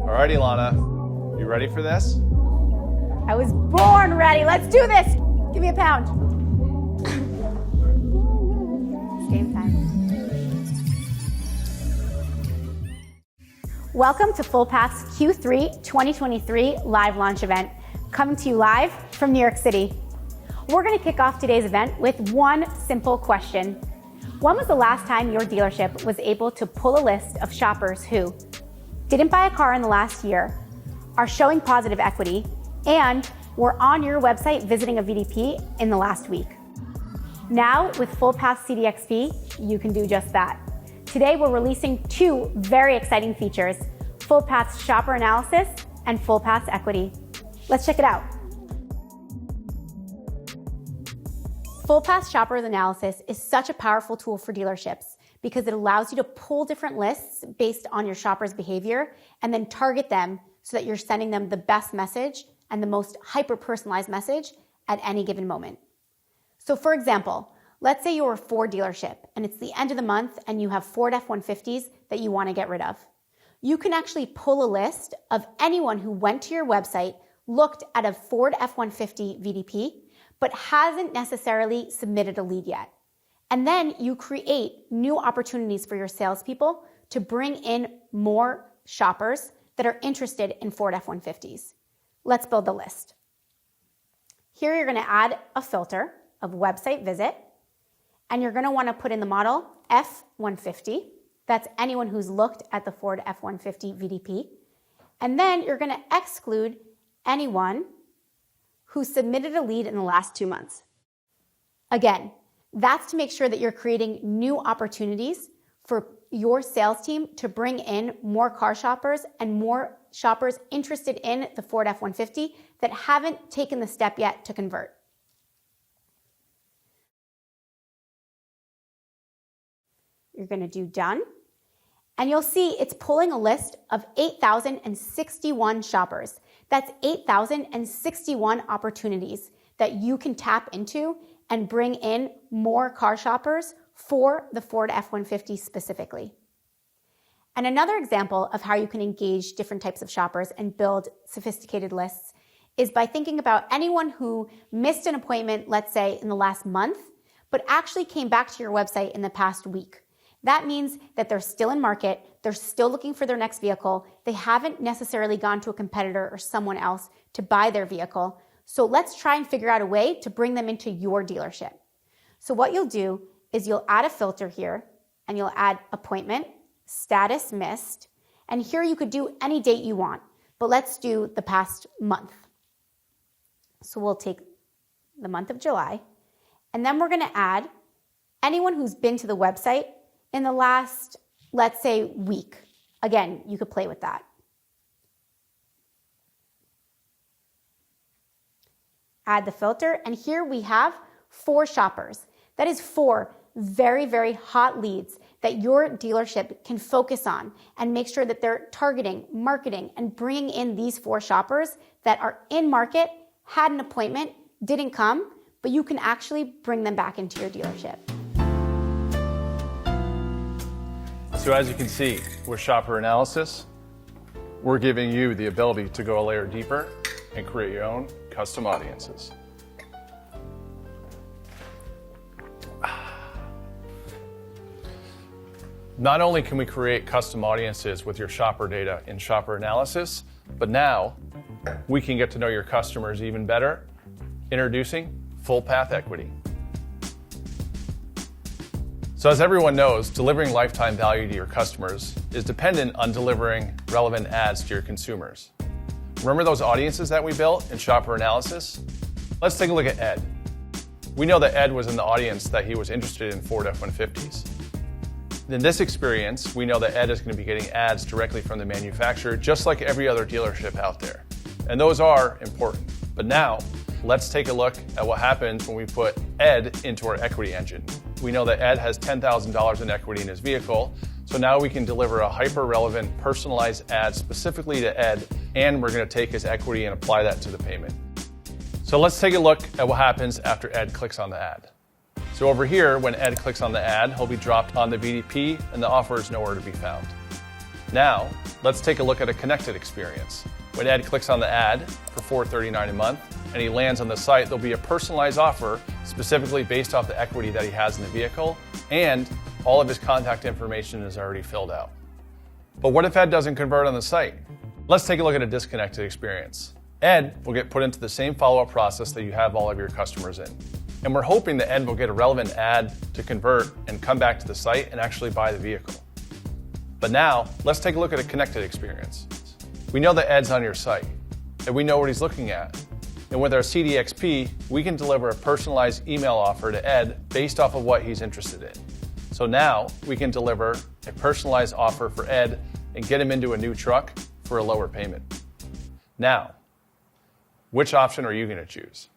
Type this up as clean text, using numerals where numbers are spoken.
All right, Ilana, you ready for this? I was born ready. Let's do this. Give me a pound. It's game time. Welcome to Fullpath's Q3 2023 live launch event, coming to you live from New York City. We're going to kick off today's event with one simple question. When was the last time your dealership was able to pull a list of shoppers who didn't buy a car in the last year, are showing positive equity, and were on your website visiting a VDP in the last week? Now, with Fullpath CDXP, you can do just that. Today, we're releasing two very exciting features, Fullpath's Shopper Analysis and Fullpath's Equity. Let's check it out. Fullpath Shopper Analysis is such a powerful tool for dealerships because it allows you to pull different lists based on your shopper's behavior and then target them so that you're sending them the best message and the most hyper-personalized message at any given moment. So for example, let's say you're a Ford dealership and it's the end of the month and you have Ford F-150s that you want to get rid of. You can actually pull a list of anyone who went to your website, looked at a Ford F-150 VDP, but hasn't necessarily submitted a lead yet. And then you create new opportunities for your salespeople to bring in more shoppers that are interested in Ford F-150s. Let's build the list. Here you're going to add a filter of website visit, and you're going to want to put in the model F-150. That's anyone who's looked at the Ford F-150 VDP. And then you're going to exclude anyone who submitted a lead in the last 2 months. Again, that's to make sure that you're creating new opportunities for your sales team to bring in more car shoppers and more shoppers interested in the Ford F-150 that haven't taken the step yet to convert. You're going to do done, and you'll see it's pulling a list of 8,061 shoppers. That's 8,061 opportunities that you can tap into and bring in more car shoppers for the Ford F-150 specifically. And another example of how you can engage different types of shoppers and build sophisticated lists is by thinking about anyone who missed an appointment, let's say in the last month, but actually came back to your website in the past week. That means that they're still in market, they're still looking for their next vehicle, they haven't necessarily gone to a competitor or someone else to buy their vehicle. So let's try and figure out a way to bring them into your dealership. So what you'll do is you'll add a filter here, and you'll add appointment, status missed, and here you could do any date you want, but let's do the past month. So we'll take the month of July, and then we're going to add anyone who's been to the website in the last, let's say, week. Again, you could play with that. Add the filter, and here we have 4 shoppers. That is 4 very, very hot leads that your dealership can focus on and make sure that they're targeting, marketing, and bringing in these 4 shoppers that are in market, had an appointment, didn't come, but you can actually bring them back into your dealership. So as you can see, with Shopper Analysis, we're giving you the ability to go a layer deeper and create your own custom audiences. Not only can we create custom audiences with your shopper data in Shopper Analysis, but now we can get to know your customers even better. Introducing Fullpath Equity. So as everyone knows, delivering lifetime value to your customers is dependent on delivering relevant ads to your consumers. Remember those audiences that we built in Shopper Analysis? Let's take a look at Ed. We know that Ed was in the audience that he was interested in Ford F-150s. In this experience, we know that Ed is going to be getting ads directly from the manufacturer, just like every other dealership out there. And those are important. But now, let's take a look at what happens when we put Ed into our equity engine. We know that Ed has $10,000 in equity in his vehicle, so now we can deliver a hyper-relevant, personalized ad specifically to Ed, and we're going to take his equity and apply that to the payment. So let's take a look at what happens after Ed clicks on the ad. So over here, when Ed clicks on the ad, he'll be dropped on the VDP, and the offer is nowhere to be found. Now, let's take a look at a connected experience. When Ed clicks on the ad for $4.39 a month and he lands on the site, there'll be a personalized offer specifically based off the equity that he has in the vehicle, and all of his contact information is already filled out. But what if Ed doesn't convert on the site? Let's take a look at a disconnected experience. Ed will get put into the same follow-up process that you have all of your customers in. And we're hoping that Ed will get a relevant ad to convert and come back to the site and actually buy the vehicle. But now, let's take a look at a connected experience. We know that Ed's on your site, and we know what he's looking at. And with our CDXP, we can deliver a personalized email offer to Ed based off of what he's interested in. So now, we can deliver a personalized offer for Ed and get him into a new truck for a lower payment. Now, which option are you going to choose?